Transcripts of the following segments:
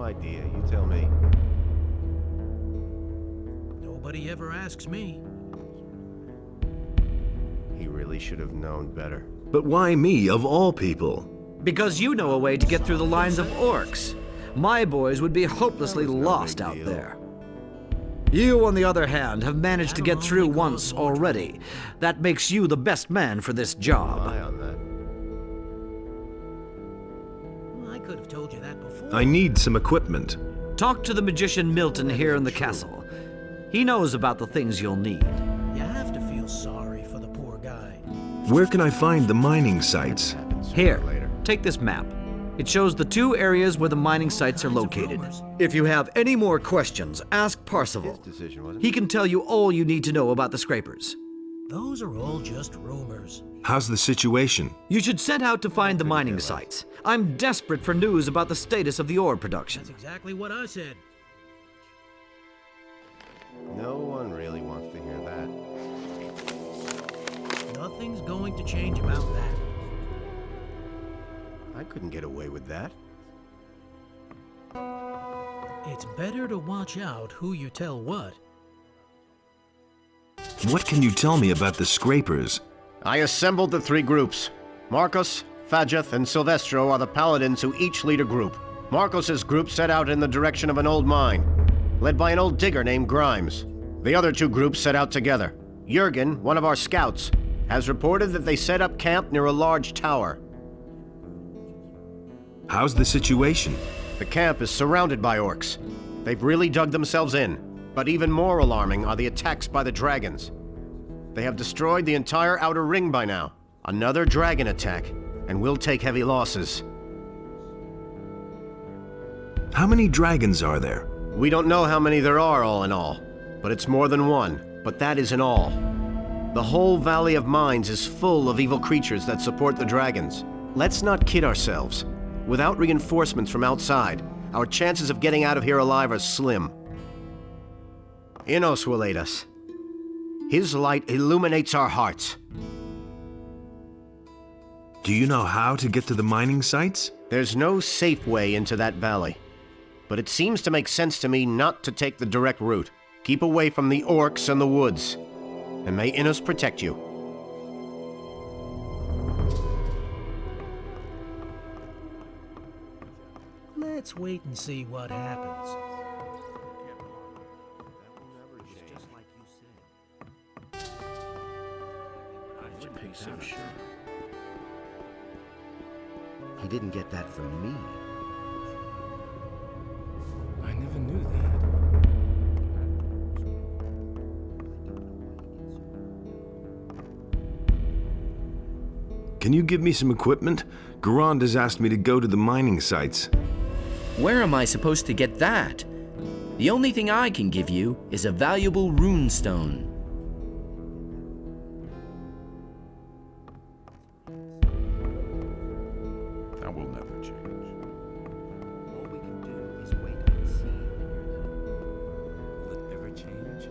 idea. You tell me. Nobody ever asks me. He really should have known better. But why me, of all people? Because you know a way to get through the lines of orcs. My boys would be hopelessly That was no lost big out deal. there. You, on the other hand, have managed to get through once already. That makes you the best man for this job. Eye on that. Well, I could have told you that before. I need some equipment. Talk to the magician Milton here in the castle. He knows about the things you'll need. You have to feel sorry for the poor guy. Where can I find the mining sites? Happens sooner Here, or later. take this map. It shows the 2 areas where the mining sites are located. If you have any more questions, ask Parsival. His decision, wasn't He it? can tell you all you need to know about the scrapers. Those are all just rumors. How's the situation? You should set out to find the mining sites. I'm desperate for news about the status of the ore production. That's exactly what I said. No one really wants to hear that. Nothing's going to change about that. I couldn't get away with that. It's better to watch out who you tell what. What can you tell me about the scrapers? I assembled the 3 groups. Marcos, Fadjeth, and Silvestro are the paladins who each lead a group. Marcos's group set out in the direction of an old mine, led by an old digger named Grimes. The other 2 groups set out together. Jurgen, one of our scouts, has reported that they set up camp near a large tower. How's the situation? The camp is surrounded by orcs. They've really dug themselves in. But even more alarming are the attacks by the dragons. They have destroyed the entire outer ring by now. Another dragon attack, and we'll take heavy losses. How many dragons are there? We don't know how many there are all in all, but it's more than one. But that isn't all. The whole Valley of Mines is full of evil creatures that support the dragons. Let's not kid ourselves. Without reinforcements from outside, our chances of getting out of here alive are slim. Innos will aid us. His light illuminates our hearts. Do you know how to get to the mining sites? There's no safe way into that valley, but it seems to make sense to me not to take the direct route. Keep away from the orcs and the woods, and may Innos protect you. Let's wait and see what happens. He didn't get that from me. I never knew that. Can you give me some equipment? Garand has asked me to go to the mining sites. Where am I supposed to get that? The only thing I can give you is a valuable runestone. That will never change. All we can do is wait and see. Will it ever change?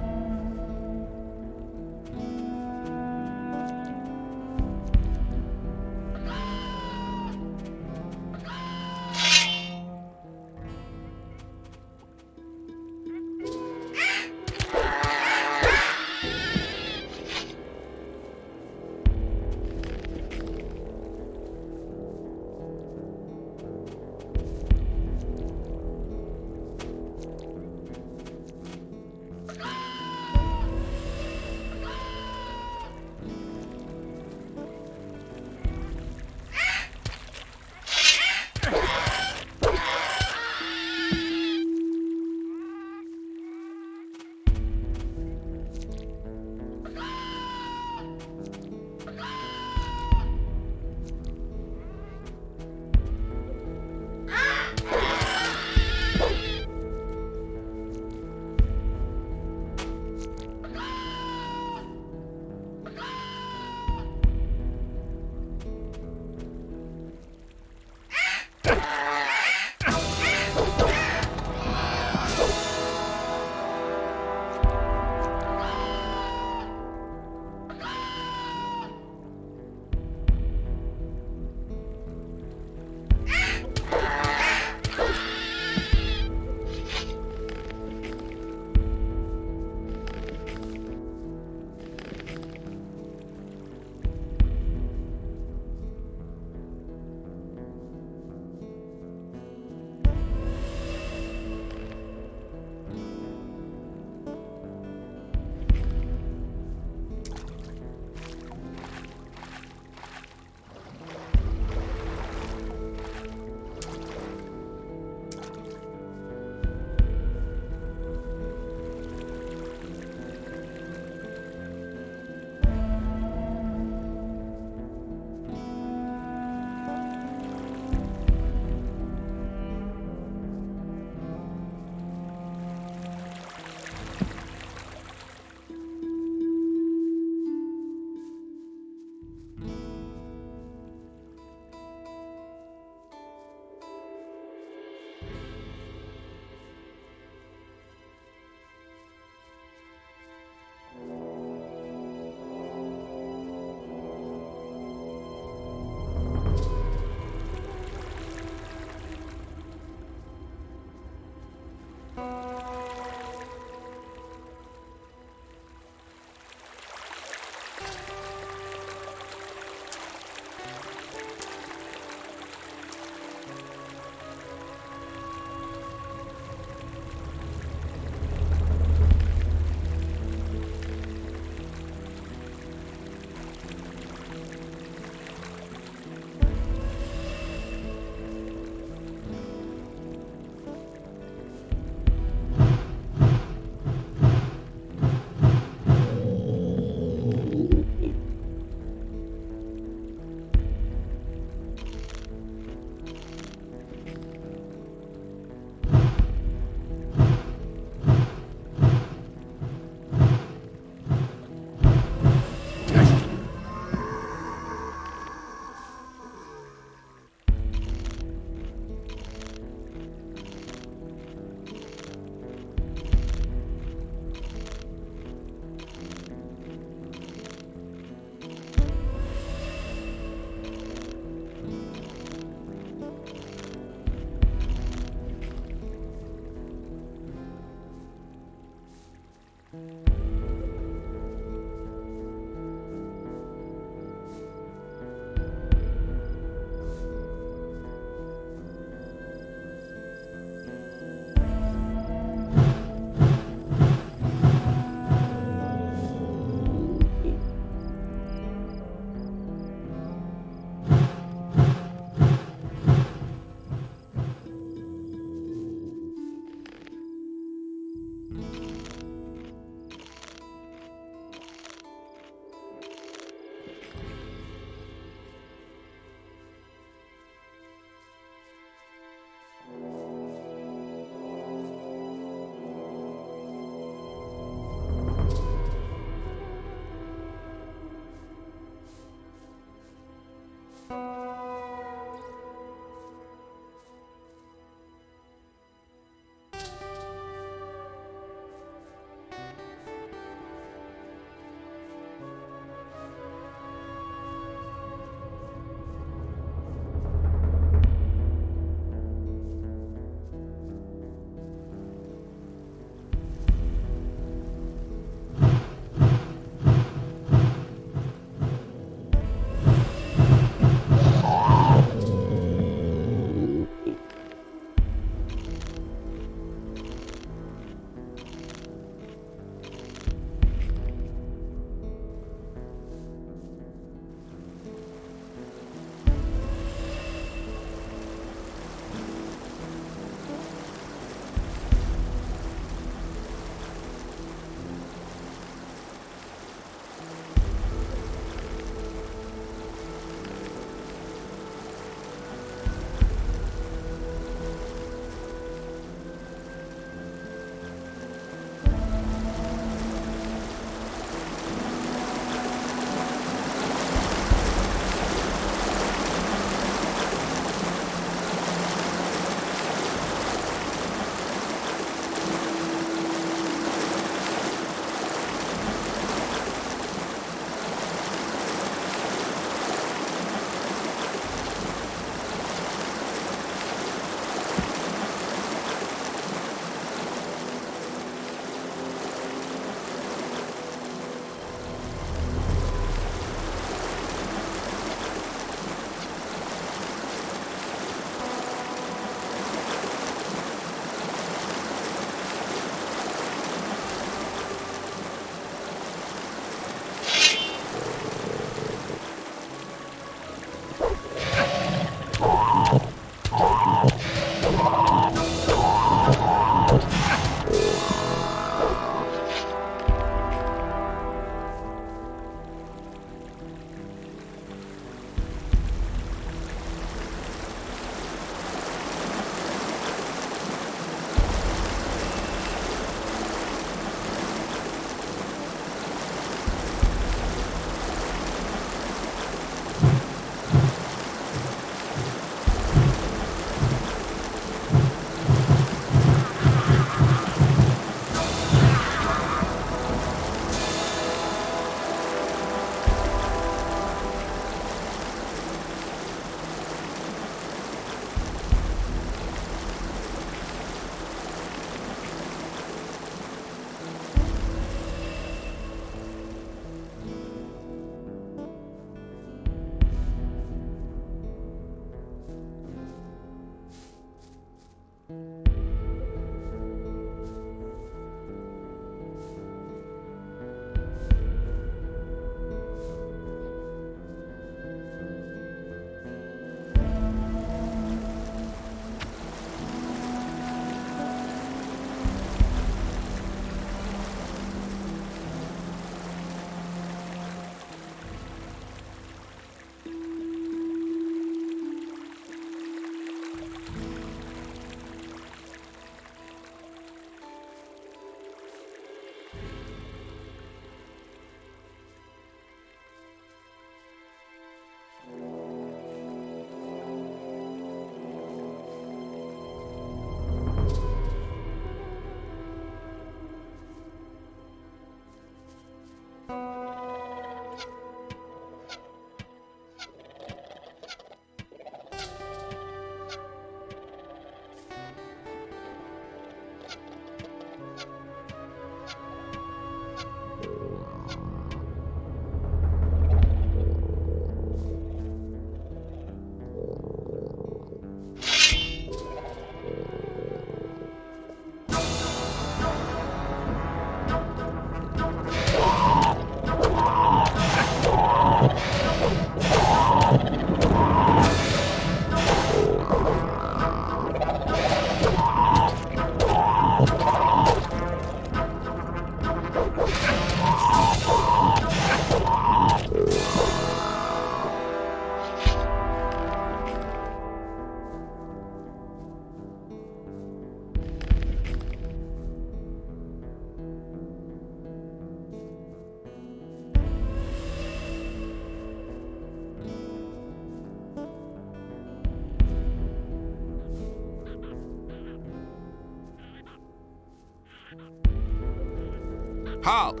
Halt!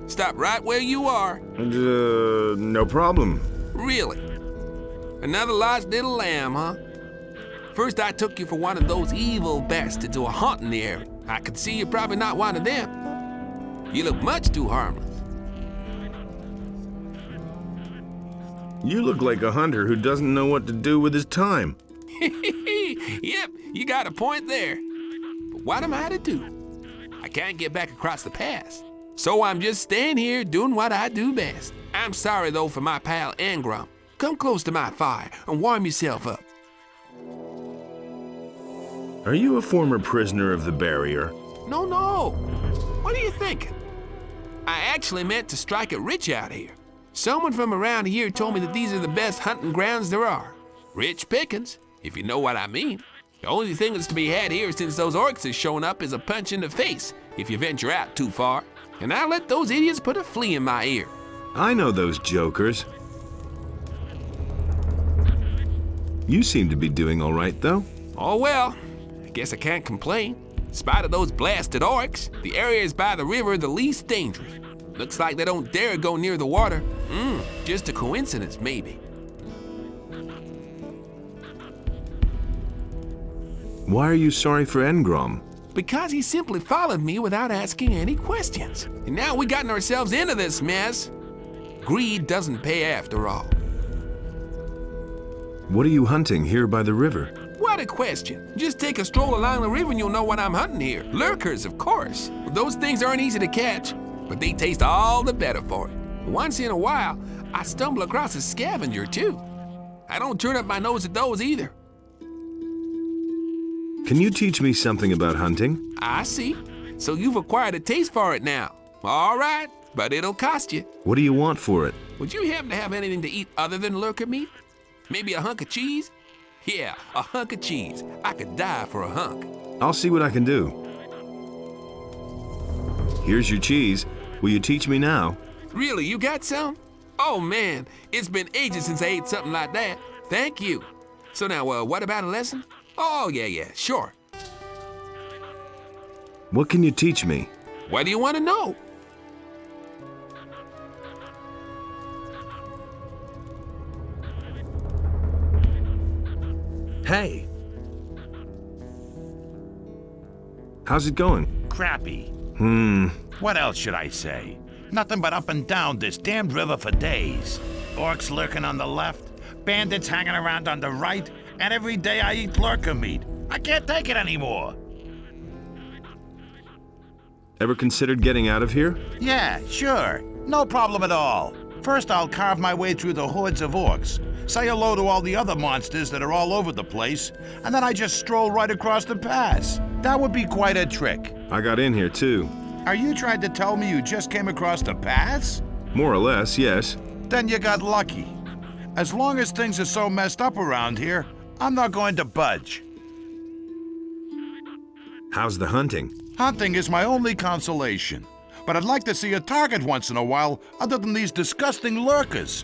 Stop right where you are. No problem. Really? Another lost little lamb, huh? First I took you for one of those evil bastards who are haunting the area. I could see you're probably not one of them. You look much too harmless. You look like a hunter who doesn't know what to do with his time. Yep, you got a point there. But what am I to do? I can't get back across the pass. So I'm just staying here doing what I do best. I'm sorry though for my pal Tengorn. Come close to my fire and warm yourself up. Are you a former prisoner of the barrier? No. What are you thinking? I actually meant to strike it rich out here. Someone from around here told me that these are the best hunting grounds there are. Rich pickings, if you know what I mean. The only thing that's to be had here since those orcs have shown up is a punch in the face if you venture out too far. And I let those idiots put a flea in my ear. I know those jokers. You seem to be doing all right, though. Oh well, I guess I can't complain. In spite of those blasted orcs, the areas by the river are the least dangerous. Looks like they don't dare go near the water. Just a coincidence, maybe. Why are you sorry for Tengorn? Because he simply followed me without asking any questions. And now we gotten ourselves into this mess. Greed doesn't pay after all. What are you hunting here by the river? What a question. Just take a stroll along the river and you'll know what I'm hunting here. Lurkers, of course. Those things aren't easy to catch, but they taste all the better for it. Once in a while, I stumble across a scavenger, too. I don't turn up my nose at those either. Can you teach me something about hunting? I see. So you've acquired a taste for it now. All right, but it'll cost you. What do you want for it? Would you happen to have anything to eat other than lurker meat? Maybe a hunk of cheese? Yeah, a hunk of cheese. I could die for a hunk. I'll see what I can do. Here's your cheese. Will you teach me now? Really, you got some? Oh man, it's been ages since I ate something like that. Thank you. So now, what about a lesson? Oh, yeah, sure. What can you teach me? What do you want to know? Hey, How's it going? Crappy. Hmm. What else should I say? Nothing but up and down this damned river for days. Orcs lurking on the left, bandits hanging around on the right, and every day I eat lurker meat. I can't take it anymore. Ever considered getting out of here? Yeah, sure. No problem at all. First, I'll carve my way through the hordes of orcs, say hello to all the other monsters that are all over the place, and then I just stroll right across the pass. That would be quite a trick. I got in here too. Are you trying to tell me you just came across the pass? More or less, yes. Then you got lucky. As long as things are so messed up around here, I'm not going to budge. How's the hunting? Hunting is my only consolation, but I'd like to see a target once in a while other than these disgusting lurkers.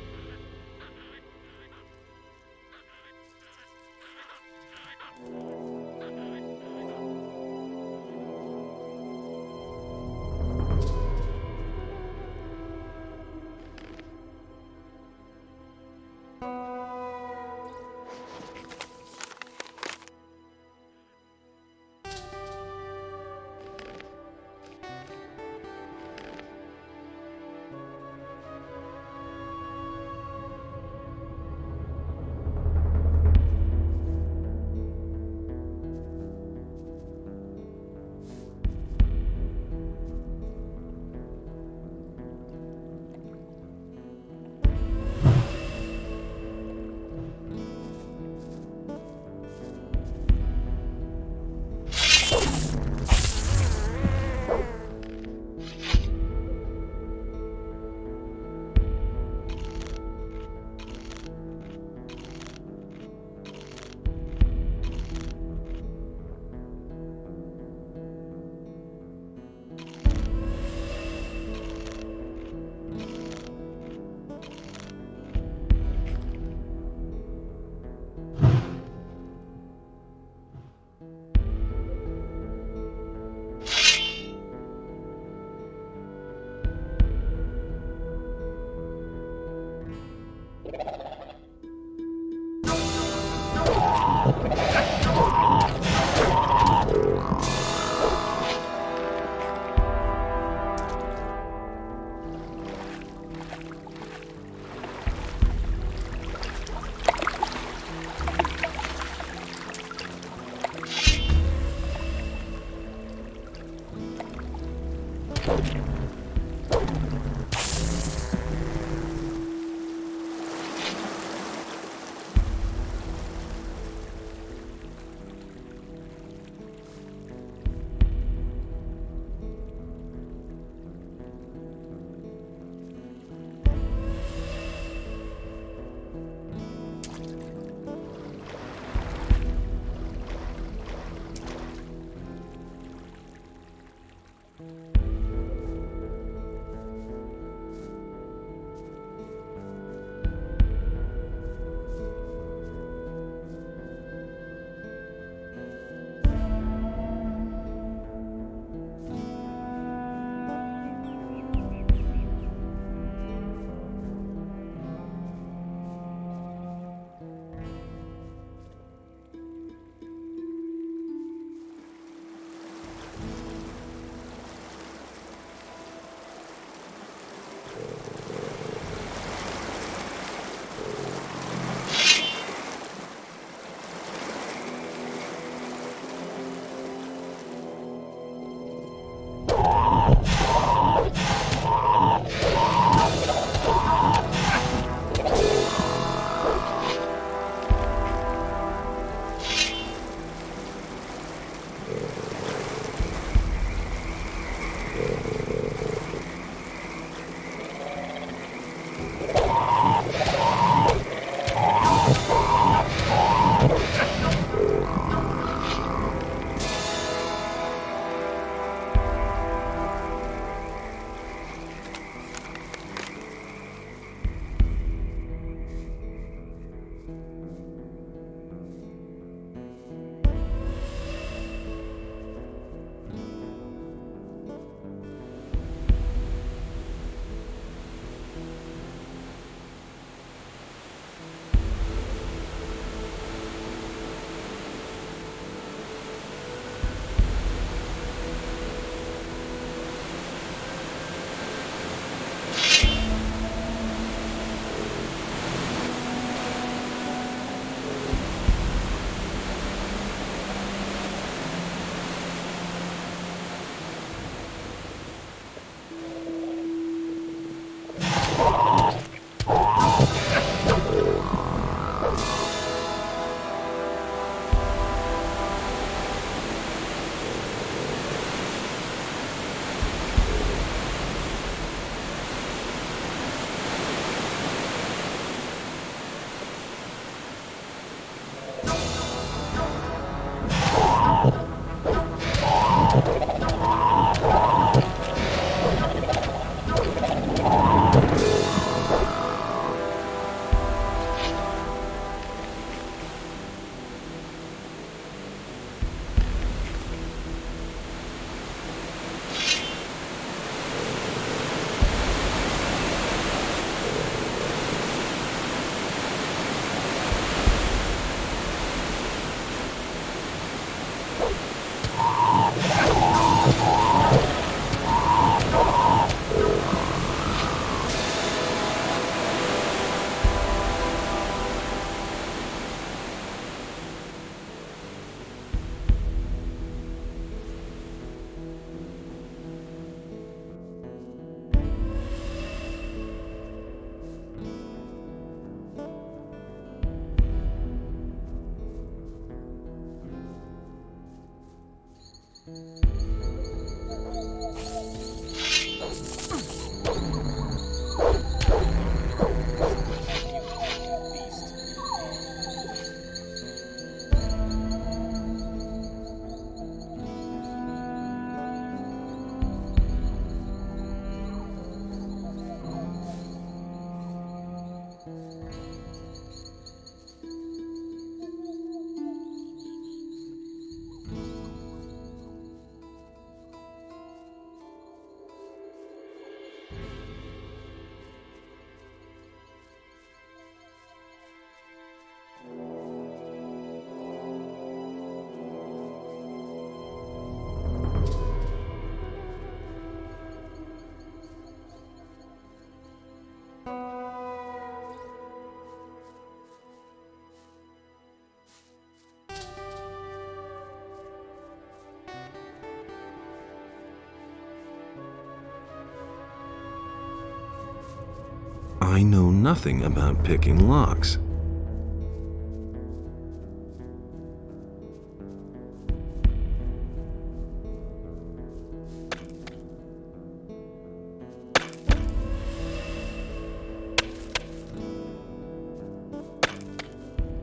I know nothing about picking locks.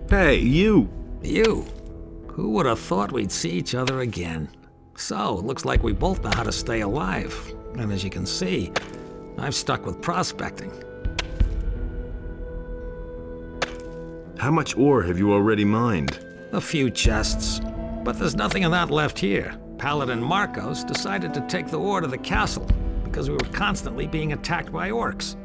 Hey, you! You? Who would have thought we'd see each other again? So, it looks like we both know how to stay alive. And as you can see, I've stuck with prospecting. How much ore have you already mined? A few chests. But there's nothing of that left here. Paladin Marcos decided to take the ore to the castle because we were constantly being attacked by orcs.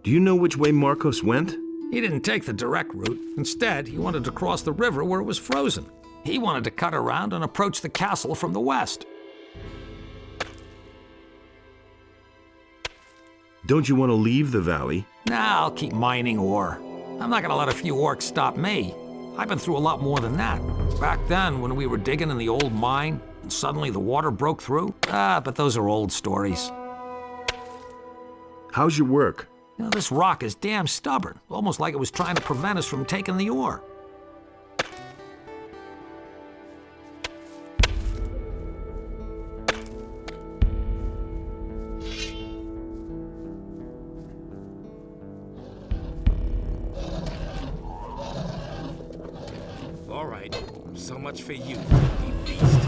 Do you know which way Marcos went? He didn't take the direct route. Instead, he wanted to cross the river where it was frozen. He wanted to cut around and approach the castle from the west. Don't you want to leave the valley? Nah, I'll keep mining ore. I'm not gonna let a few orcs stop me. I've been through a lot more than that. Back then, when we were digging in the old mine, and suddenly the water broke through. But those are old stories. How's your work? You know, this rock is damn stubborn, almost like it was trying to prevent us from taking the ore. All right, so much for you, filthy beast.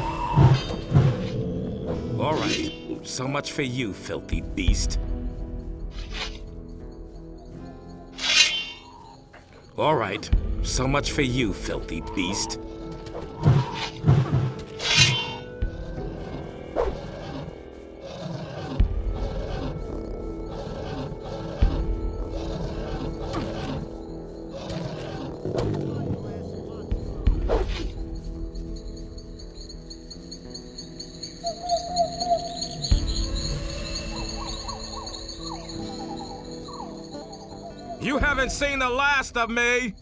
All right, so much for you, filthy beast. All right, so much for you, filthy beast. You haven't seen the last of me!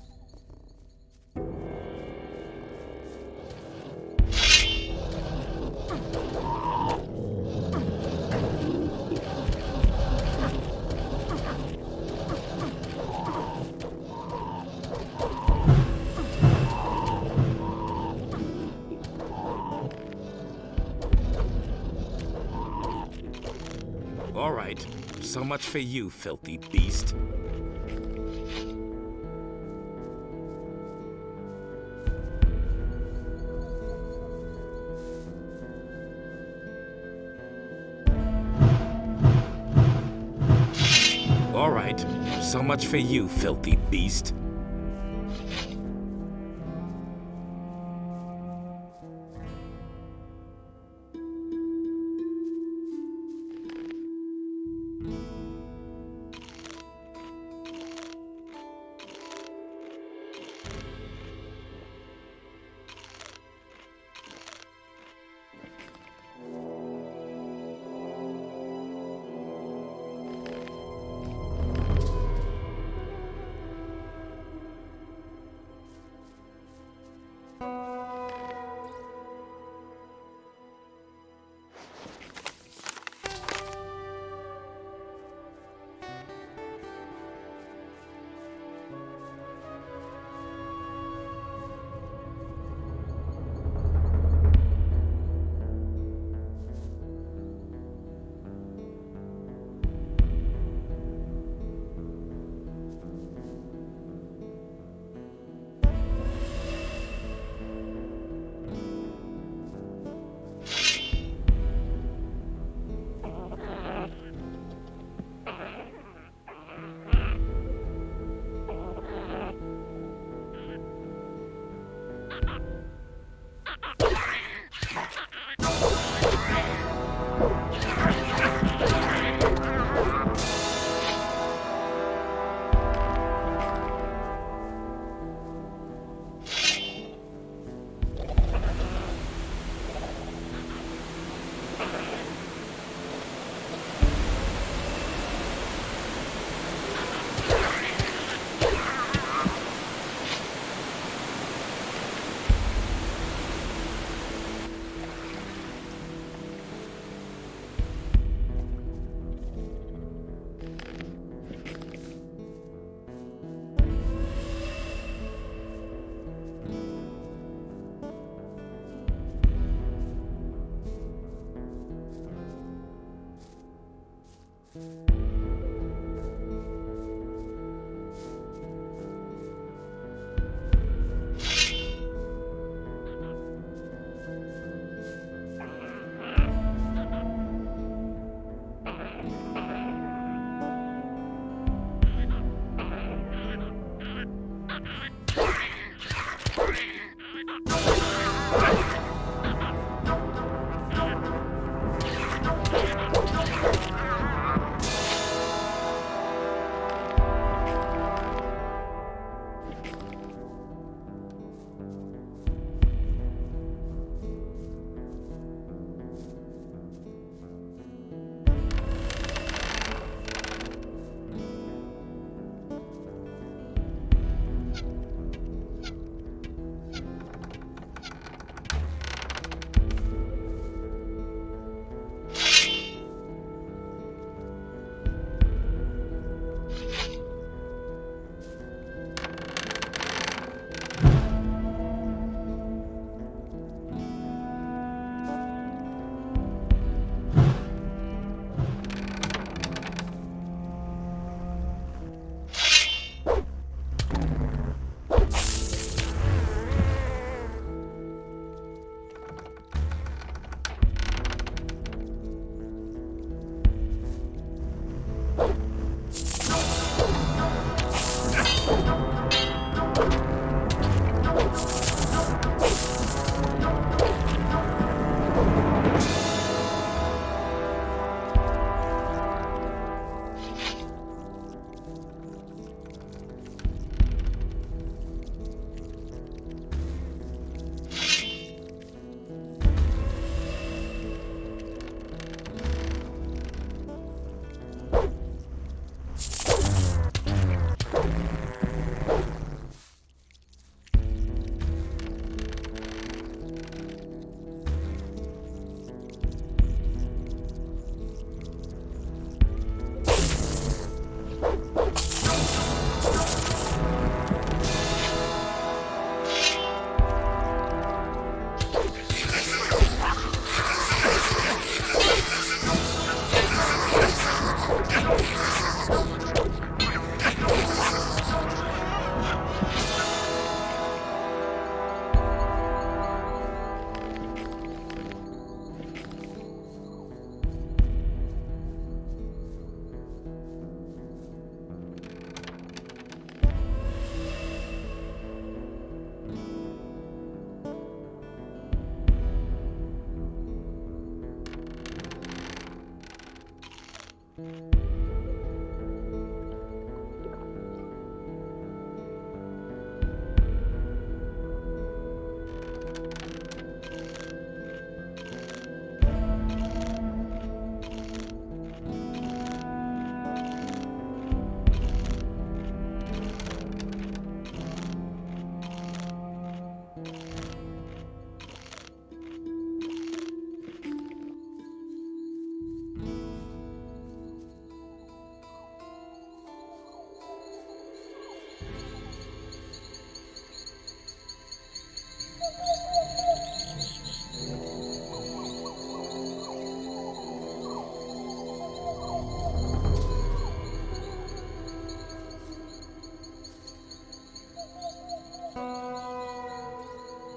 All right, so much for you, filthy beast. All right, so much for you, filthy beast.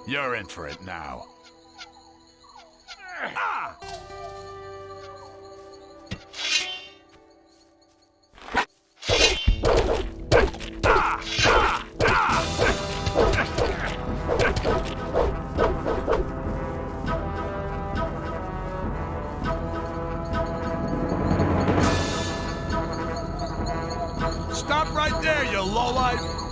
You're in for it now. Stop right there, you lowlife!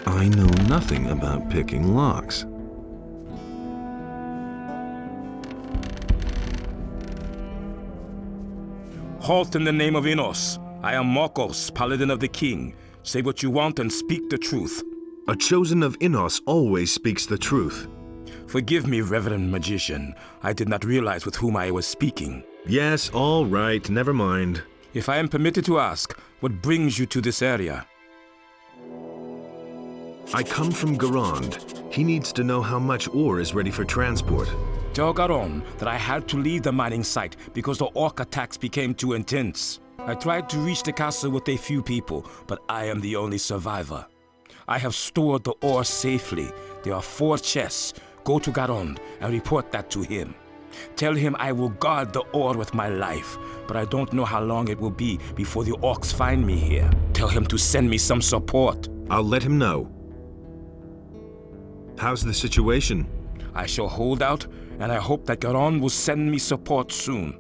I know nothing about picking locks. Halt in the name of Inos. I am Marcos, Paladin of the King. Say what you want and speak the truth. A chosen of Inos always speaks the truth. Forgive me, Reverend Magician. I did not realize with whom I was speaking. Yes, all right, never mind. If I am permitted to ask, what brings you to this area? I come from Garand. He needs to know how much ore is ready for transport. Tell Garon that I had to leave the mining site because the orc attacks became too intense. I tried to reach the castle with a few people, but I am the only survivor. I have stored the ore safely. There are 4 chests. Go to Garon and report that to him. Tell him I will guard the ore with my life, but I don't know how long it will be before the orcs find me here. Tell him to send me some support. I'll let him know. How's the situation? I shall hold out, and I hope that Garon will send me support soon.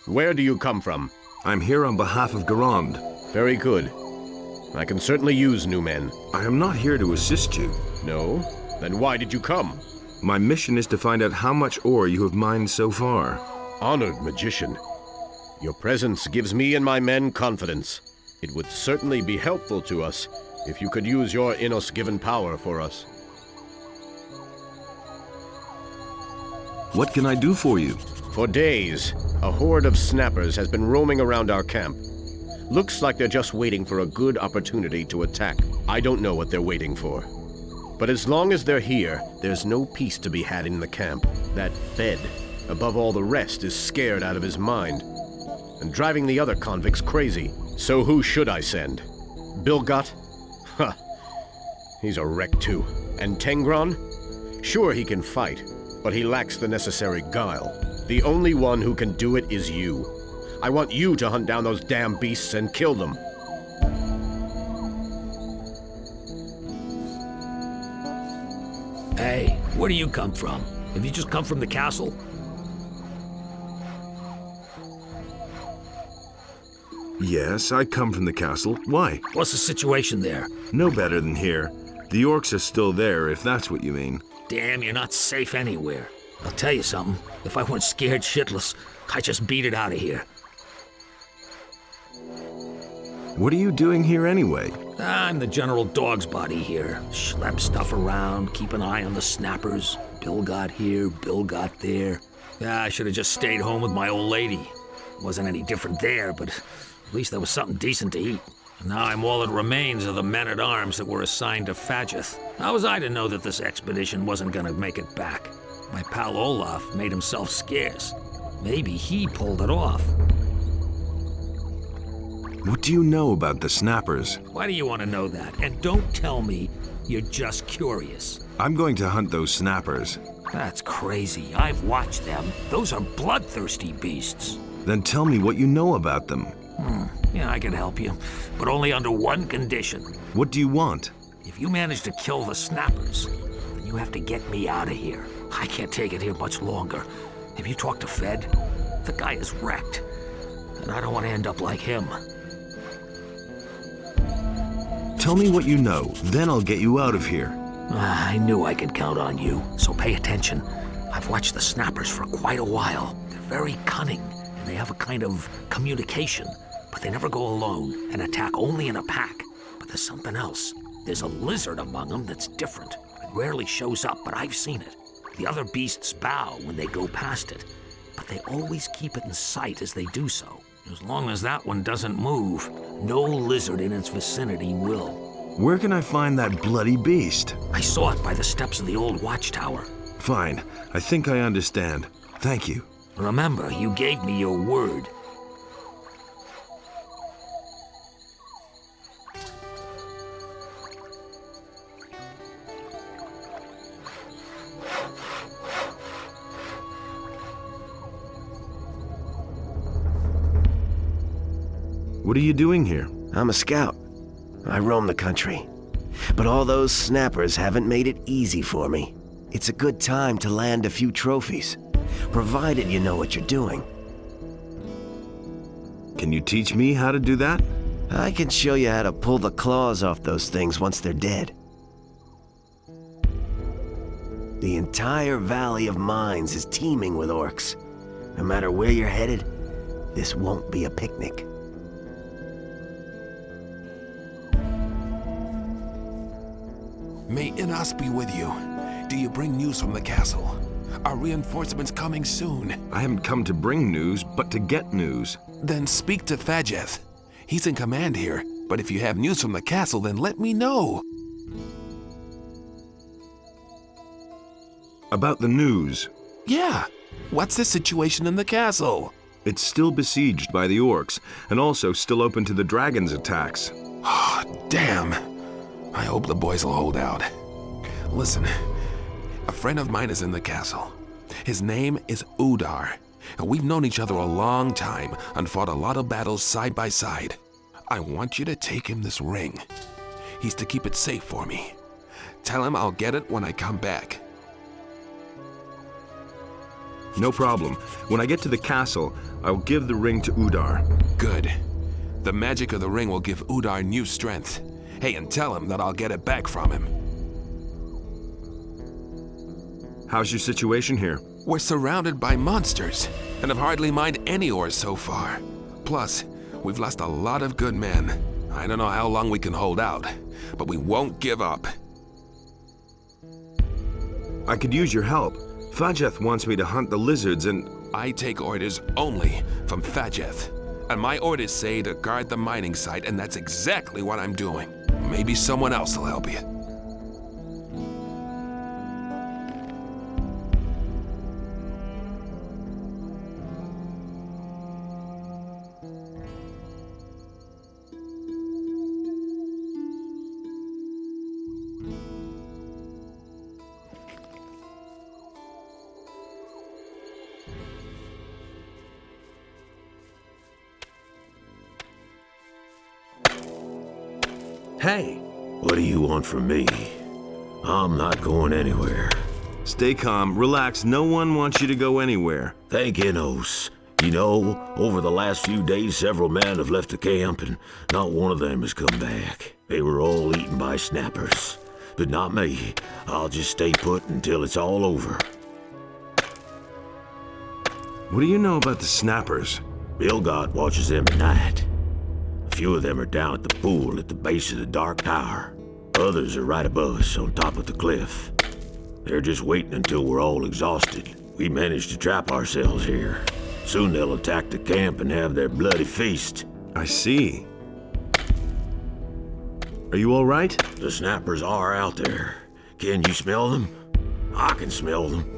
Where do you come from? I'm here on behalf of Garand. Very good. I can certainly use new men. I am not here to assist you. No? Then why did you come? My mission is to find out how much ore you have mined so far. Honored magician, your presence gives me and my men confidence. It would certainly be helpful to us if you could use your Innos-given power for us. What can I do for you? For days, a horde of snappers has been roaming around our camp. Looks like they're just waiting for a good opportunity to attack. I don't know what they're waiting for. But as long as they're here, there's no peace to be had in the camp. That Fed, above all the rest, is scared out of his mind and driving the other convicts crazy. So who should I send? Bilgot? Huh. He's a wreck too. And Tengorn? Sure, he can fight, but he lacks the necessary guile. The only one who can do it is you. I want you to hunt down those damn beasts and kill them. Hey, where do you come from? Have you just come from the castle? Yes, I come from the castle. Why? What's the situation there? No better than here. The orcs are still there, if that's what you mean. Damn, you're not safe anywhere. I'll tell you something. If I weren't scared shitless, I'd just beat it out of here. What are you doing here anyway? I'm the general dog's body here. Schlep stuff around, keep an eye on the snappers. Bill got here, Bill got there. I should have just stayed home with my old lady. Wasn't any different there, but at least there was something decent to eat. And now I'm all that remains of the men-at-arms that were assigned to Fadgeth. How was I to know that this expedition wasn't gonna make it back? My pal Olaf made himself scarce. Maybe he pulled it off. What do you know about the snappers? Why do you want to know that? And don't tell me you're just curious. I'm going to hunt those snappers. That's crazy. I've watched them. Those are bloodthirsty beasts. Then tell me what you know about them. Yeah, I can help you, but only under one condition. What do you want? If you manage to kill the snappers, then you have to get me out of here. I can't take it here much longer. Have you talked to Fed? The guy is wrecked, and I don't want to end up like him. Tell me what you know, then I'll get you out of here. I knew I could count on you, so pay attention. I've watched the snappers for quite a while. They're very cunning, and they have a kind of communication, but they never go alone and attack only in a pack. But there's something else. There's a lizard among them that's different. It rarely shows up, but I've seen it. The other beasts bow when they go past it, but they always keep it in sight as they do so. As long as that one doesn't move, no lizard in its vicinity will. Where can I find that bloody beast? I saw it by the steps of the old watchtower. Fine. I think I understand. Thank you. Remember, you gave me your word. What are you doing here? I'm a scout. I roam the country. But all those snappers haven't made it easy for me. It's a good time to land a few trophies, provided you know what you're doing. Can you teach me how to do that? I can show you how to pull the claws off those things once they're dead. The entire Valley of Mines is teeming with orcs. No matter where you're headed, this won't be a picnic. May Inas be with you. Do you bring news from the castle? Are reinforcements coming soon? I haven't come to bring news, but to get news. Then speak to Fajeth. He's in command here, but if you have news from the castle, then let me know. About the news. Yeah. What's the situation in the castle? It's still besieged by the orcs, and also still open to the dragon's attacks. Oh, damn. I hope the boys will hold out. Listen, a friend of mine is in the castle. His name is Udar, and we've known each other a long time and fought a lot of battles side by side. I want you to take him this ring. He's to keep it safe for me. Tell him I'll get it when I come back. No problem. When I get to the castle, I'll give the ring to Udar. Good. The magic of the ring will give Udar new strength. Hey, and tell him that I'll get it back from him. How's your situation here? We're surrounded by monsters, and have hardly mined any ores so far. Plus, we've lost a lot of good men. I don't know how long we can hold out, but we won't give up. I could use your help. Fajeth wants me to hunt the lizards and... I take orders only from Fajeth. And my orders say to guard the mining site, and that's exactly what I'm doing. Maybe someone else will help you. Hey! What do you want from me? I'm not going anywhere. Stay calm, relax, no one wants you to go anywhere. Thank Enos. You know, over the last few days, several men have left the camp, and not one of them has come back. They were all eaten by snappers. But not me. I'll just stay put until it's all over. What do you know about the snappers? Bilgot watches them at night. A few of them are down at the pool at the base of the Dark Tower. Others are right above us on top of the cliff. They're just waiting until we're all exhausted. We managed to trap ourselves here. Soon they'll attack the camp and have their bloody feast. I see. Are you all right? The snappers are out there. Can you smell them? I can smell them.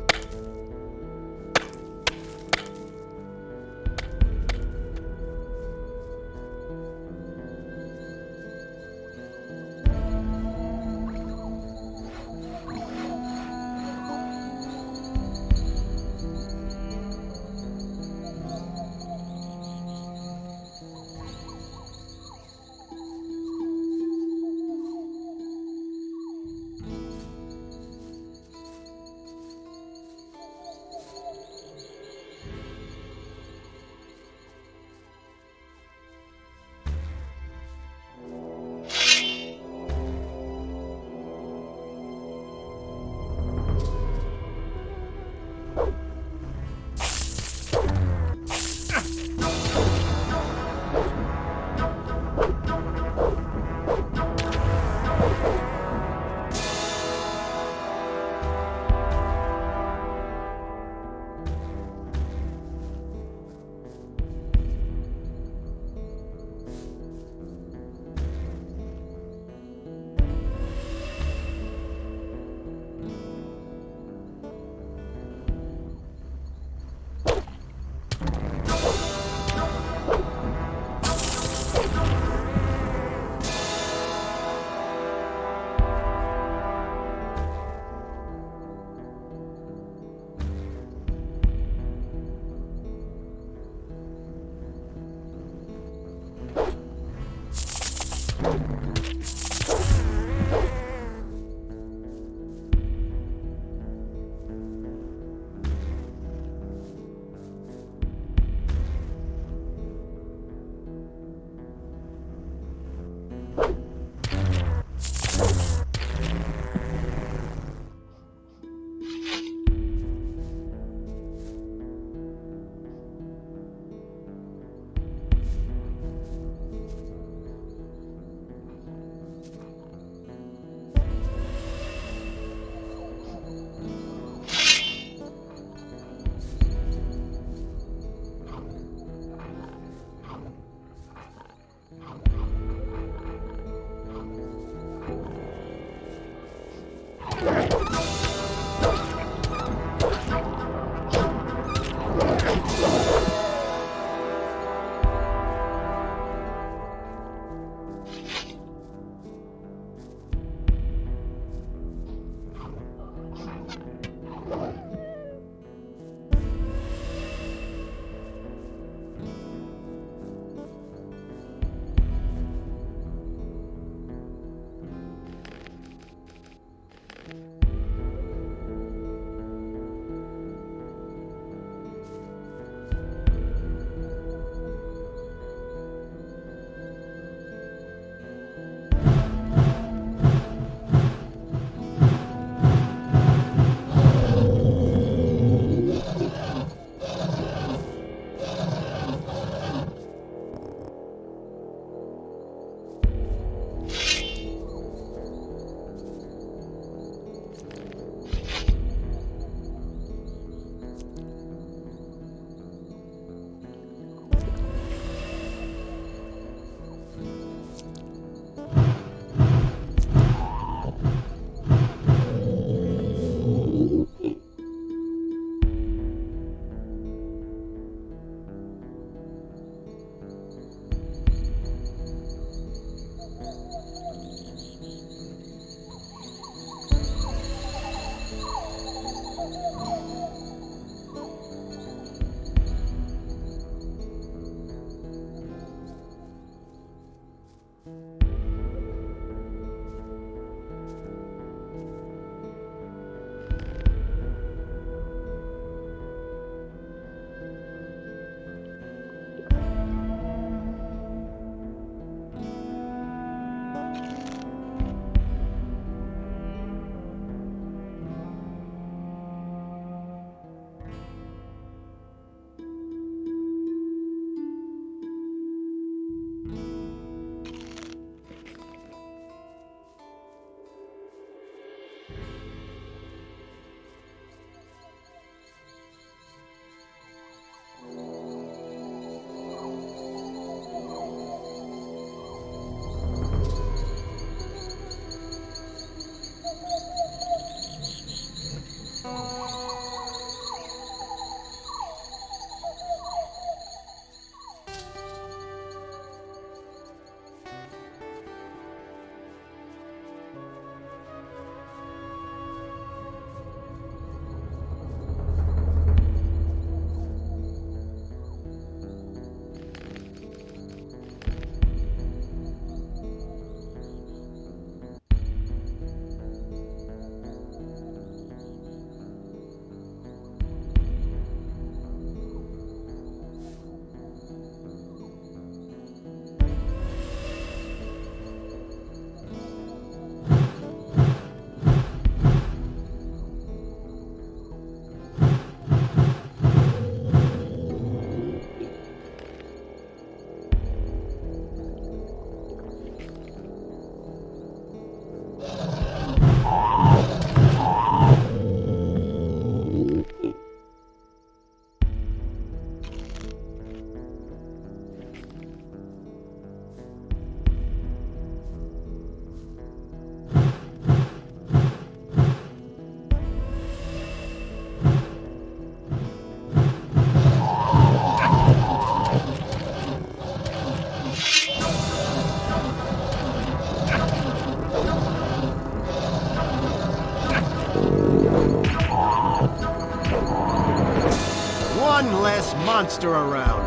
monster around.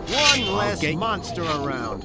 One less monster around.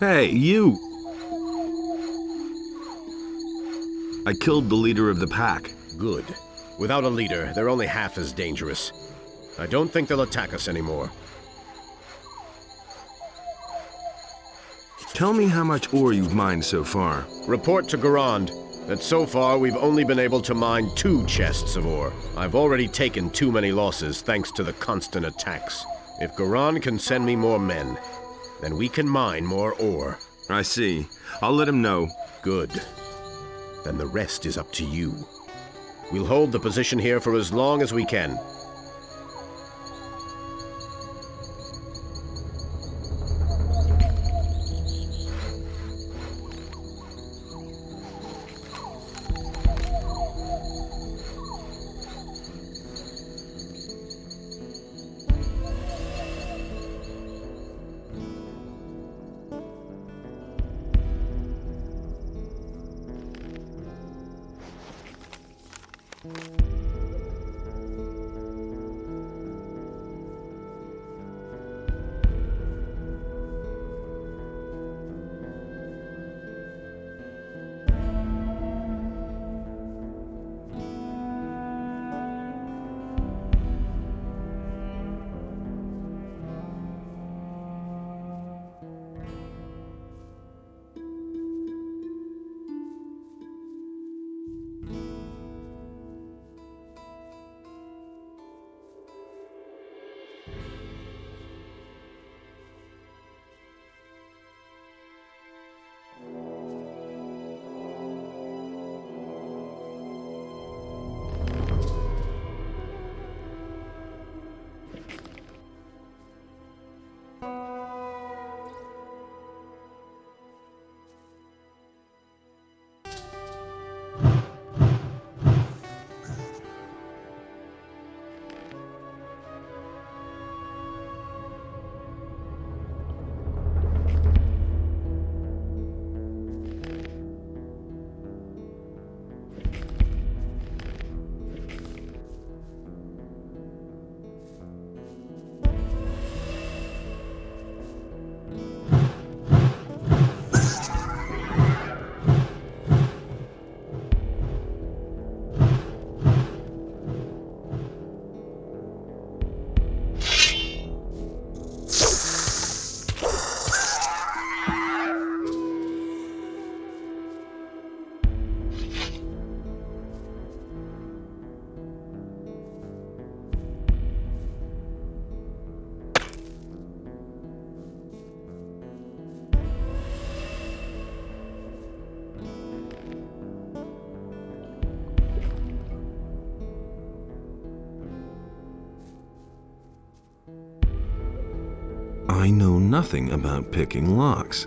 Hey, you! I killed the leader of the pack. Good. Without a leader, they're only half as dangerous. I don't think they'll attack us anymore. Tell me how much ore you've mined so far. Report to Garand that so far we've only been able to mine 2 chests of ore. I've already taken too many losses thanks to the constant attacks. If Garand can send me more men, then we can mine more ore. I see. I'll let him know. Good. Then the rest is up to you. We'll hold the position here for as long as we can. I know nothing about picking locks.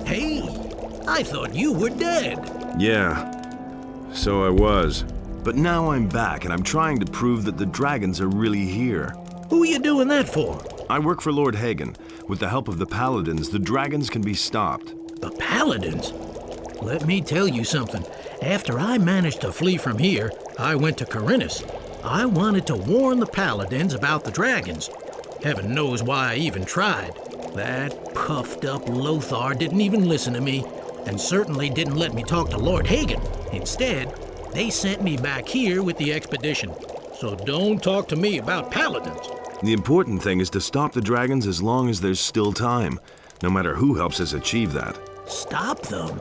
Hey, I thought you were dead. Yeah, so I was. But now I'm back, and I'm trying to prove that the dragons are really here. Who you doing that for? I work for Lord Hagen. With the help of the Paladins, the dragons can be stopped. The Paladins? Let me tell you something. After I managed to flee from here, I went to Corinus. I wanted to warn the Paladins about the dragons. Heaven knows why I even tried. That puffed-up Lothar didn't even listen to me, and certainly didn't let me talk to Lord Hagen. Instead, they sent me back here with the expedition. So don't talk to me about Paladins. The important thing is to stop the dragons as long as there's still time, no matter who helps us achieve that. Stop them?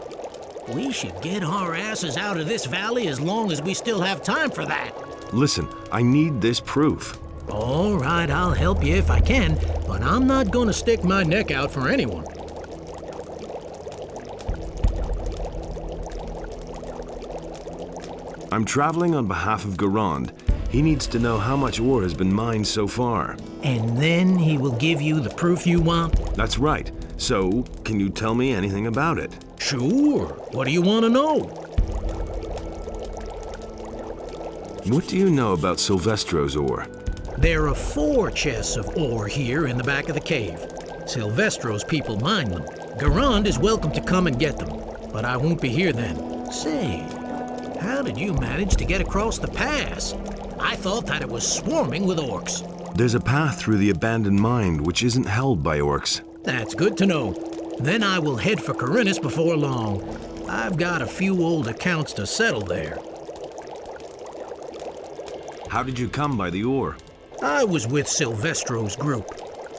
We should get our asses out of this valley as long as we still have time for that. Listen, I need this proof. All right, I'll help you if I can, but I'm not going to stick my neck out for anyone. I'm traveling on behalf of Garand. He needs to know how much ore has been mined so far. And then he will give you the proof you want? That's right. So, can you tell me anything about it? Sure. What do you want to know? What do you know about Silvestro's ore? There are 4 chests of ore here in the back of the cave. Silvestro's people mine them. Garand is welcome to come and get them, but I won't be here then. Say, how did you manage to get across the pass? I thought that it was swarming with orcs. There's a path through the abandoned mine which isn't held by orcs. That's good to know. Then I will head for Corinus before long. I've got a few old accounts to settle there. How did you come by the ore? I was with Silvestro's group.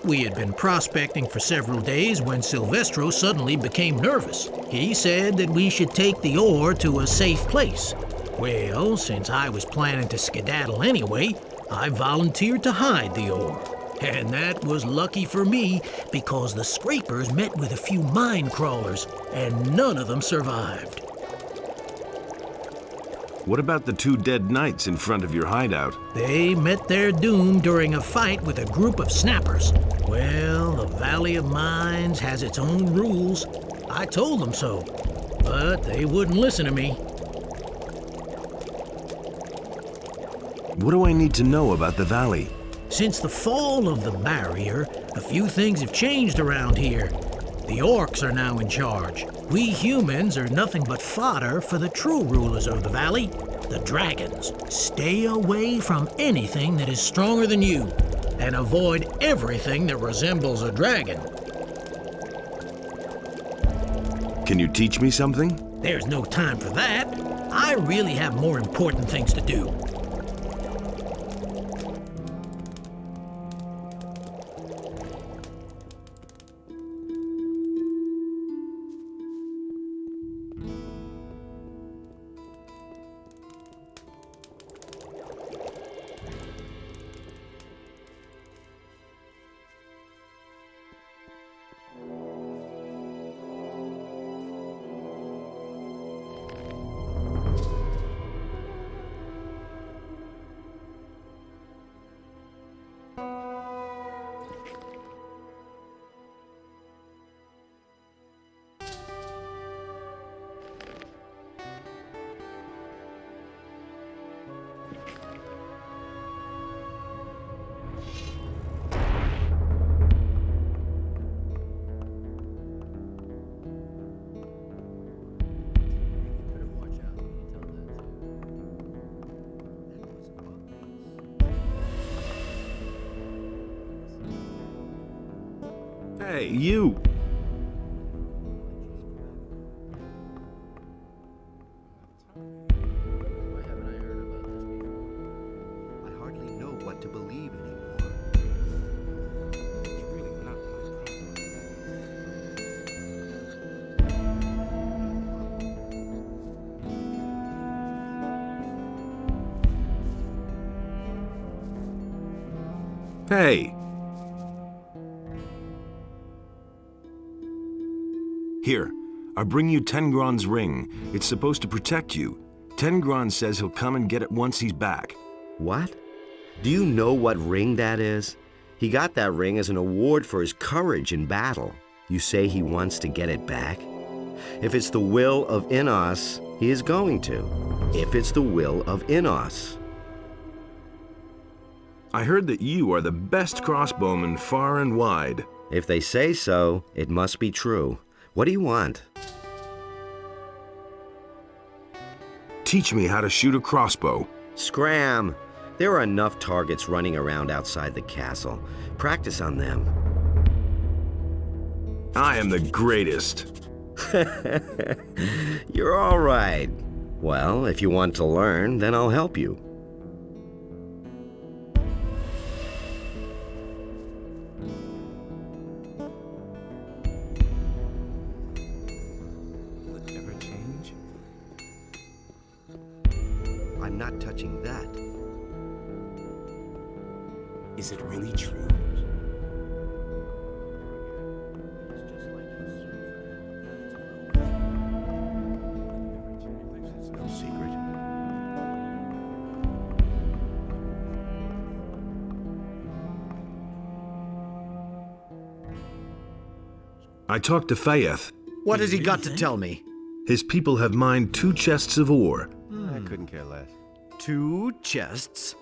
We had been prospecting for several days when Silvestro suddenly became nervous. He said that we should take the ore to a safe place. Well, since I was planning to skedaddle anyway, I volunteered to hide the ore. And that was lucky for me because the scrapers met with a few mine crawlers and none of them survived. What about the 2 dead knights in front of your hideout? They met their doom during a fight with a group of snappers. Well, the Valley of Mines has its own rules. I told them so, but they wouldn't listen to me. What do I need to know about the valley? Since the fall of the barrier, a few things have changed around here. The orcs are now in charge. We humans are nothing but fodder for the true rulers of the valley. The dragons. Stay away from anything that is stronger than you, and avoid everything that resembles a dragon. Can you teach me something? There's no time for that. I really have more important things to do. Hey, you! Why haven't I heard about this before? I hardly know what to believe anymore. It's really not my problem. Hey! Here, I bring you Tengorn's ring. It's supposed to protect you. Tengorn says he'll come and get it once he's back. What? Do you know what ring that is? He got that ring as an award for his courage in battle. You say he wants to get it back? If it's the will of Innos, he is going to. If it's the will of Innos. I heard that you are the best crossbowman far and wide. If they say so, it must be true. What do you want? Teach me how to shoot a crossbow. Scram! There are enough targets running around outside the castle. Practice on them. I am the greatest. You're all right. Well, if you want to learn, then I'll help you. Will it ever change? I'm not touching that. Is it really true? It's no secret. I talked to Fayeth. What has he got to tell me? His people have mined 2 chests of ore. I couldn't care less. 2 chests?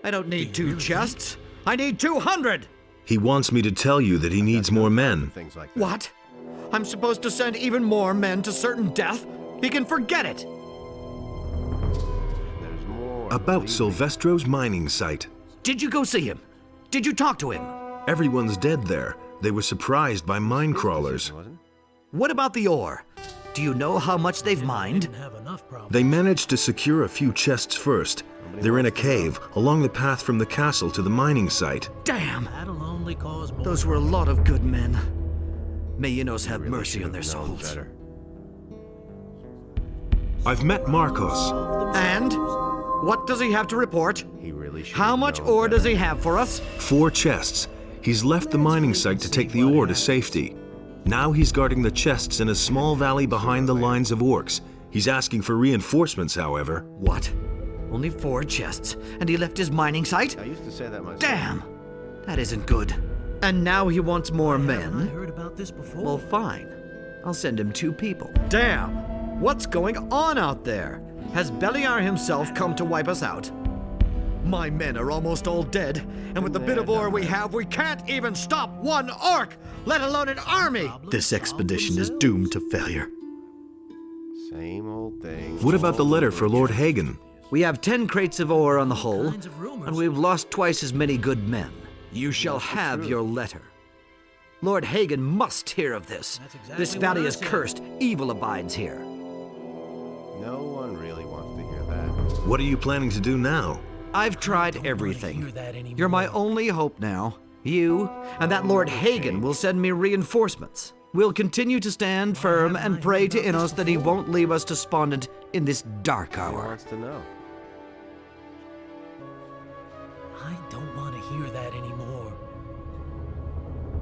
I don't need 2 chests. I need 200! He wants me to tell you that he needs more men. Things like that. What? I'm supposed to send even more men to certain death? He can forget it! There's more. About Silvestro's mining site. Did you go see him? Did you talk to him? Everyone's dead there. They were surprised by mine crawlers. What about the ore? Do you know how much they've mined? Didn't have enough problems. They managed to secure a few chests first. They're in a cave along the path from the castle to the mining site. Damn! That'll only cause more. Those were a lot of good men. May Innos have mercy on their souls. I've met Marcos. And? What does he have to report? He really should. How much ore does he have for us? 4 chests. He's left the mining site to take the ore to safety. Now he's guarding the chests in a small valley behind the lines of orcs. He's asking for reinforcements, however. What? Only 4 chests, and he left his mining site? I used to say that myself. Damn! That isn't good. And now he wants more Haven't I men? heard about this before? Well, fine. I'll send him 2 people. Damn! What's going on out there? Has Beliar himself come to wipe us out? My men are almost all dead, and with the bit of ore we have, we can't even stop one orc, let alone an army! This expedition is doomed to failure. Same old thing. What about the letter for Lord Hagen? We have 10 crates of ore on the whole, and we've lost twice as many good men. You shall have your letter. Lord Hagen must hear of this. This valley is cursed. Evil abides here. No one really wants to hear that. What are you planning to do now? I've tried everything. You're my only hope now. You and that Lord Hagen will send me reinforcements. We'll continue to stand firm and pray to Innos that he won't leave us despondent in this dark Who hour. wants to know?